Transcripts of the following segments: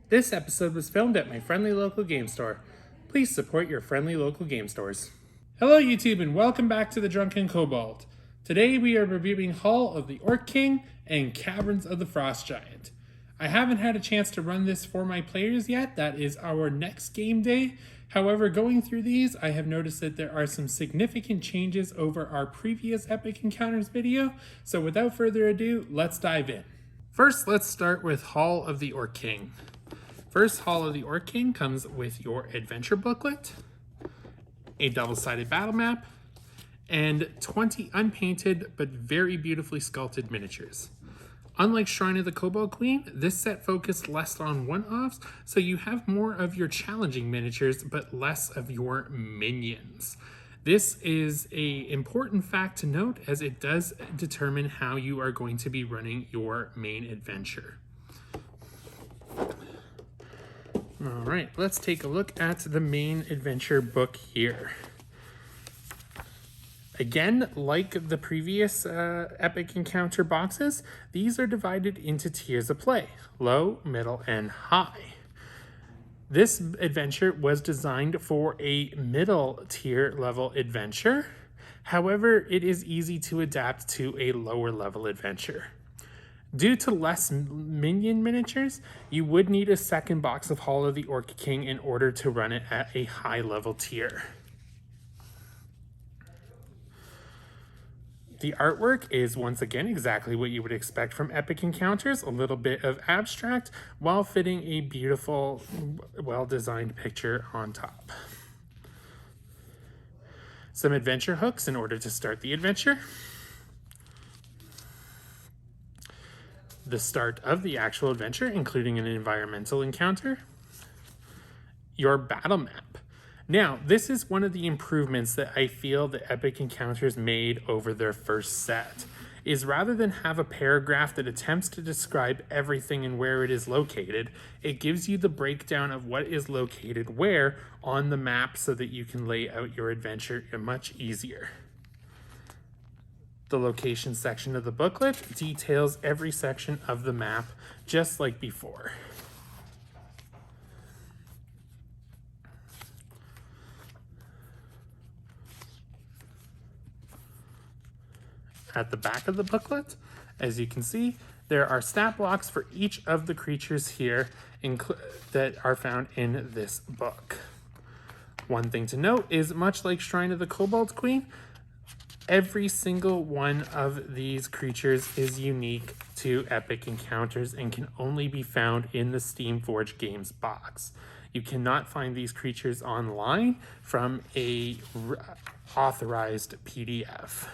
This episode was filmed at my friendly local game store. Please support your friendly local game stores. Hello YouTube and welcome back to the Drunken Kobold. Today we are reviewing Hall of the Orc King and Caverns of the Frost Giant. I haven't had a chance to run this for my players yet. That is our next game day. However, going through these, I have noticed that there are some significant changes over our previous Epic Encounters video. So without further ado, let's dive in. First, let's start with Hall of the Orc King. First, Hall of the Orc King comes with your adventure booklet, a double-sided battle map, and 20 unpainted but very beautifully sculpted miniatures. Unlike Shrine of the Kobold Queen, this set focused less on one-offs, so you have more of your challenging miniatures but less of your minions. This is an important fact to note as it does determine how you are going to be running your main adventure. All right, let's take a look at the main adventure book here. Again, like the previous Epic Encounter boxes, these are divided into tiers of play: low, middle, and high. This adventure was designed for a middle tier level adventure. However, it is easy to adapt to a lower level adventure. Due to less minion miniatures, you would need a second box of Hall of the Orc King in order to run it at a high level tier. The artwork is once again exactly what you would expect from Epic Encounters, a little bit of abstract while fitting a beautiful, well-designed picture on top. Some adventure hooks in order to start the adventure. The start of the actual adventure, including an environmental encounter. Your battle map. Now, this is one of the improvements that I feel the Epic Encounters made over their first set, is rather than have a paragraph that attempts to describe everything and where it is located, it gives you the breakdown of what is located where on the map so that you can lay out your adventure much easier. The location section of the booklet details every section of the map, just like before. At the back of the booklet, as you can see, there are stat blocks for each of the creatures here that are found in this book. One thing to note is, much like Shrine of the Kobold Queen, every single one of these creatures is unique to Epic Encounters and can only be found in the Steamforged Games box. You cannot find these creatures online from a authorized PDF.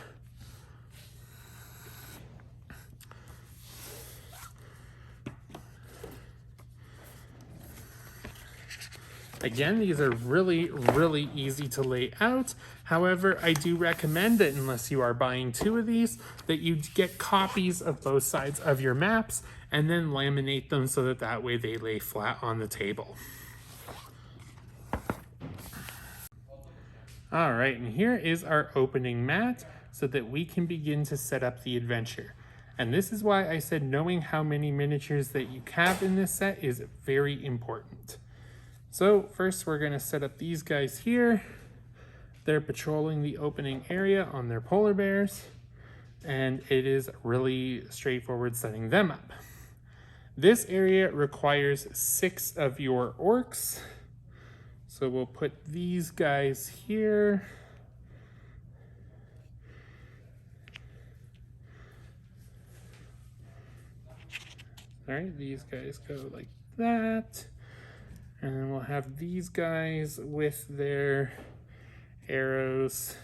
Again, these are really easy to lay out. However, I do recommend that unless you are buying two of these, that you get copies of both sides of your maps and then laminate them so that way they lay flat on the table. All right, and here is our opening mat so that we can begin to set up the adventure. And this is why I said knowing how many miniatures that you have in this set is very important. So first we're going to set up these guys here. They're patrolling the opening area on their polar bears, and it is really straightforward setting them up. This area requires 6 of your orcs. So we'll put these guys here. All right, these guys go like that. And then we'll have these guys with their arrows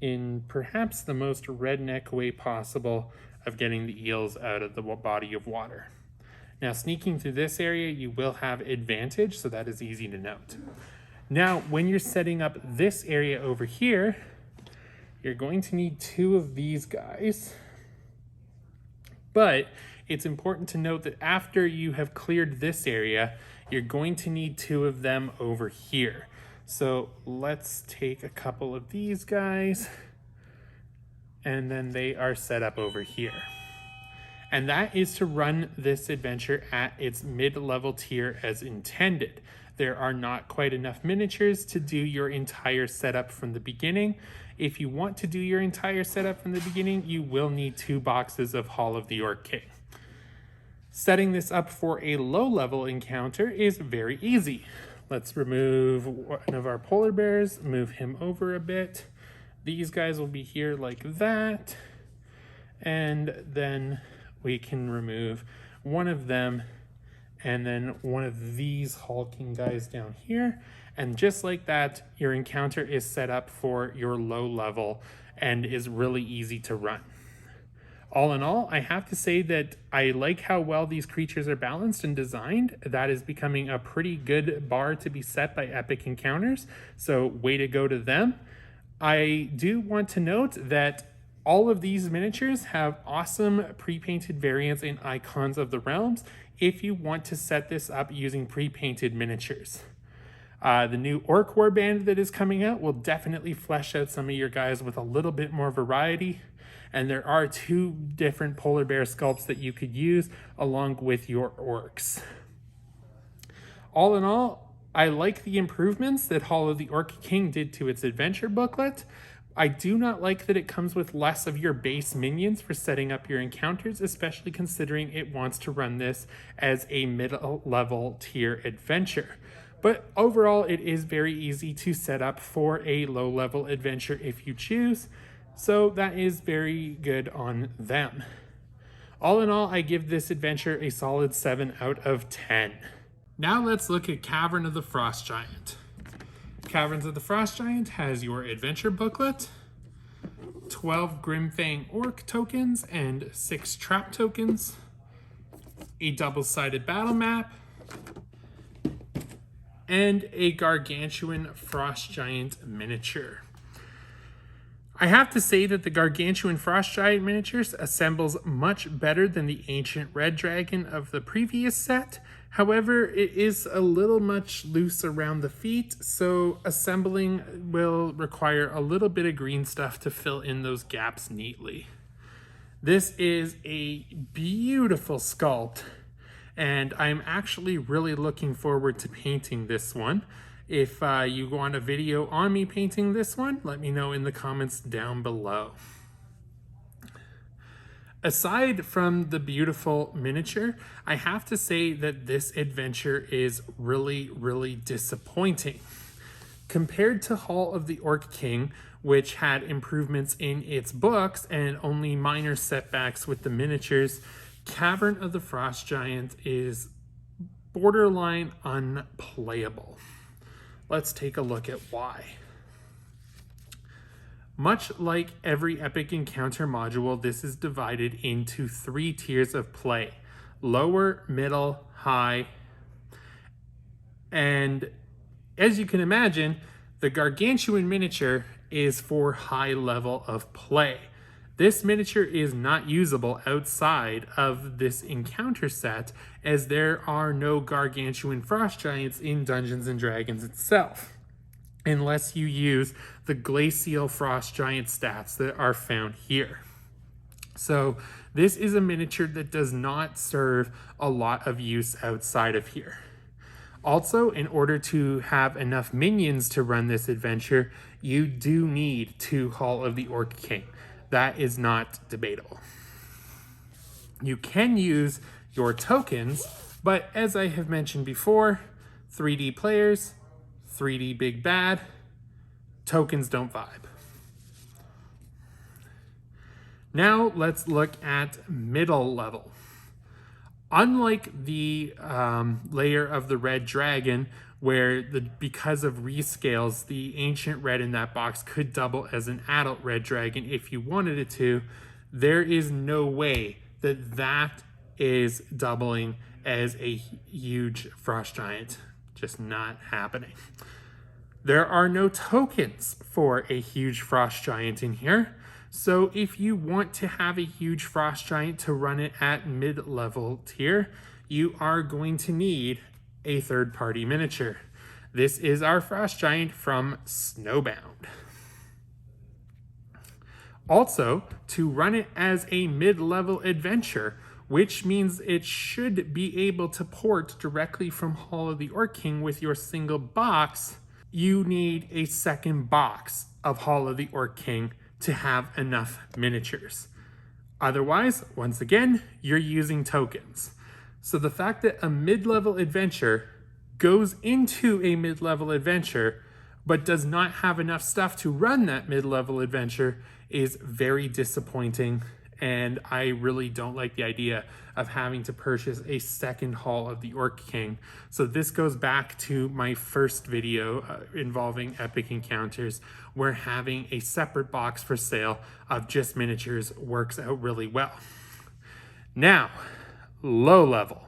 in perhaps the most redneck way possible of getting the eels out of the body of water. Now, sneaking through this area, you will have advantage, so that is easy to note. Now, when you're setting up this area over here, you're going to need 2 of these guys. But it's important to note that after you have cleared this area, you're going to need 2 of them over here. So let's take a couple of these guys, and then they are set up over here. and that is to run this adventure at its mid-level tier as intended. There are not quite enough miniatures to do your entire setup from the beginning. If you want to do your entire setup from the beginning, you will need 2 boxes of Hall of the Orc King. Setting this up for a low-level encounter is very easy. Let's remove one of our polar bears, move him over a bit. These guys will be here like that. And then we can remove one of them and then one of these hulking guys down here. And just like that, your encounter is set up for your low level and is really easy to run. All in all, I have to say that I like how well these creatures are balanced and designed. That is becoming a pretty good bar to be set by Epic Encounters, so way to go to them. I do want to note that all of these miniatures have awesome pre-painted variants and icons of the realms if you want to set this up using pre-painted miniatures. The new Orc Warband that is coming out will definitely flesh out some of your guys with a little bit more variety. And there are 2 different polar bear sculpts that you could use along with your orcs. All in all, I like the improvements that Hall of the Orc King did to its adventure booklet. I do not like that it comes with less of your base minions for setting up your encounters, especially considering it wants to run this as a mid-level tier adventure. But overall, it is very easy to set up for a low-level adventure if you choose. So that is very good on them. All in all, I give this adventure a solid 7 out of 10. Now let's look at Cavern of the Frost Giant. Caverns of the Frost Giant has your adventure booklet, 12 Grimfang Orc tokens and 6 Trap tokens, a double-sided battle map, and a Gargantuan Frost Giant miniature. I have to say that the Gargantuan Frost Giant miniatures assembles much better than the Ancient Red Dragon of the previous set. However, it is a little much loose around the feet, so assembling will require a little bit of green stuff to fill in those gaps neatly. This is a beautiful sculpt, and I'm actually really looking forward to painting this one. If you want a video on me painting this one, let me know in the comments down below. Aside from the beautiful miniature, I have to say that this adventure is really, really disappointing. Compared to Hall of the Orc King, which had improvements in its books and only minor setbacks with the miniatures, Cavern of the Frost Giant is borderline unplayable. Let's take a look at why. Much like every Epic Encounter module, this is divided into 3 tiers of play: lower, middle, high. And as you can imagine, the Gargantuan miniature is for high level of play. This miniature is not usable outside of this encounter set, as there are no Gargantuan Frost Giants in Dungeons & Dragons itself, unless you use the Glacial Frost Giant stats that are found here. So this is a miniature that does not serve a lot of use outside of here. Also, in order to have enough minions to run this adventure, you do need 2 Hall of the Orc King. That is not debatable. You can use your tokens, but as I have mentioned before, 3D players, 3D big bad, tokens don't vibe. Now let's look at middle level. Unlike the layer of the Red Dragon, where because of rescales, the Ancient Red in that box could double as an adult Red Dragon if you wanted it to, there is no way that that is doubling as a huge Frost Giant. Just not happening. There are no tokens for a huge Frost Giant in here. So if you want to have a huge Frost Giant to run it at mid-level tier, you are going to need a third-party miniature. This is our Frost Giant from Snowbound. Also, to run it as a mid-level adventure, which means it should be able to port directly from Hall of the Orc King with your single box. You need a second box of Hall of the Orc King to have enough miniatures. Otherwise, once again, you're using tokens. So the fact that a mid-level adventure goes into a mid-level adventure but does not have enough stuff to run that mid-level adventure is very disappointing, and I really don't like the idea of having to purchase a second Hall of the Orc King. So this goes back to my first video involving Epic Encounters, where having a separate box for sale of just miniatures works out really well. Now, low level.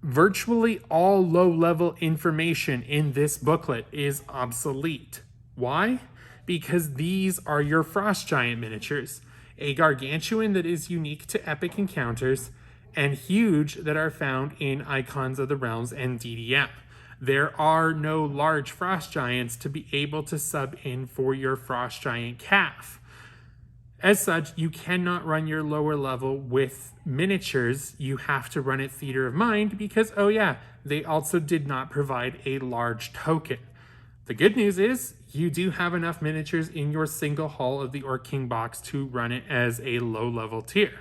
Virtually all low-level information in this booklet is obsolete. Why? Because these are your Frost Giant miniatures, a Gargantuan that is unique to Epic Encounters, and huge that are found in Icons of the Realms and DDM. There are no large Frost Giants to be able to sub in for your Frost Giant calf. As such, you cannot run your lower level with miniatures. You have to run it Theater of Mind because, oh yeah, they also did not provide a large token. The good news is you do have enough miniatures in your single Hall of the Orc King box to run it as a low level tier.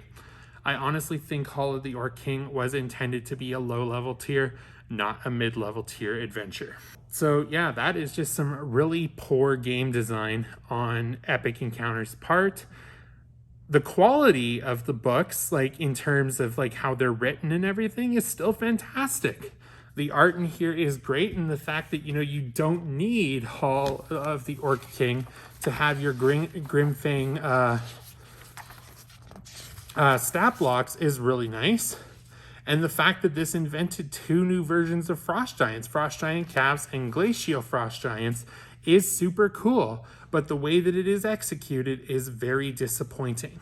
I honestly think Hall of the Orc King was intended to be a low level tier, not a mid level tier adventure. So yeah, that is just some really poor game design on Epic Encounters' part. The quality of the books, like in terms of like how they're written and everything, is still fantastic. The art in here is great, and the fact that, you know, you don't need Hall of the Orc King to have your Grimfang stat blocks is really nice. And the fact that this invented 2 new versions of Frost Giants, Frost Giant Calves and Glacial Frost Giants, is super cool, but the way that it is executed is very disappointing.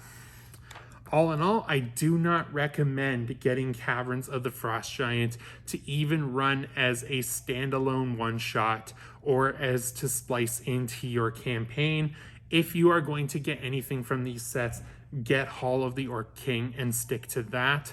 All in all, I do not recommend getting Caverns of the Frost Giant to even run as a standalone one-shot or as to splice into your campaign. If you are going to get anything from these sets, get Hall of the Orc King and stick to that.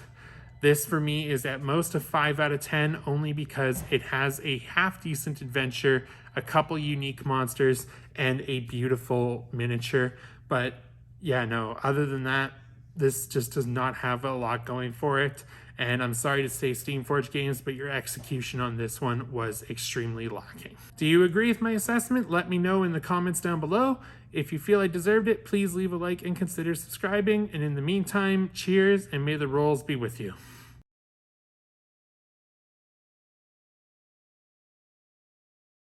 This for me is at most a 5 out of 10, only because it has a half-decent adventure, a couple unique monsters, and a beautiful miniature. But yeah, no, other than that, this just does not have a lot going for it. And I'm sorry to say, Steamforged Games, but your execution on this one was extremely lacking. Do you agree with my assessment? Let me know in the comments down below. If you feel I deserved it, please leave a like and consider subscribing. And in the meantime, cheers, and may the rolls be with you.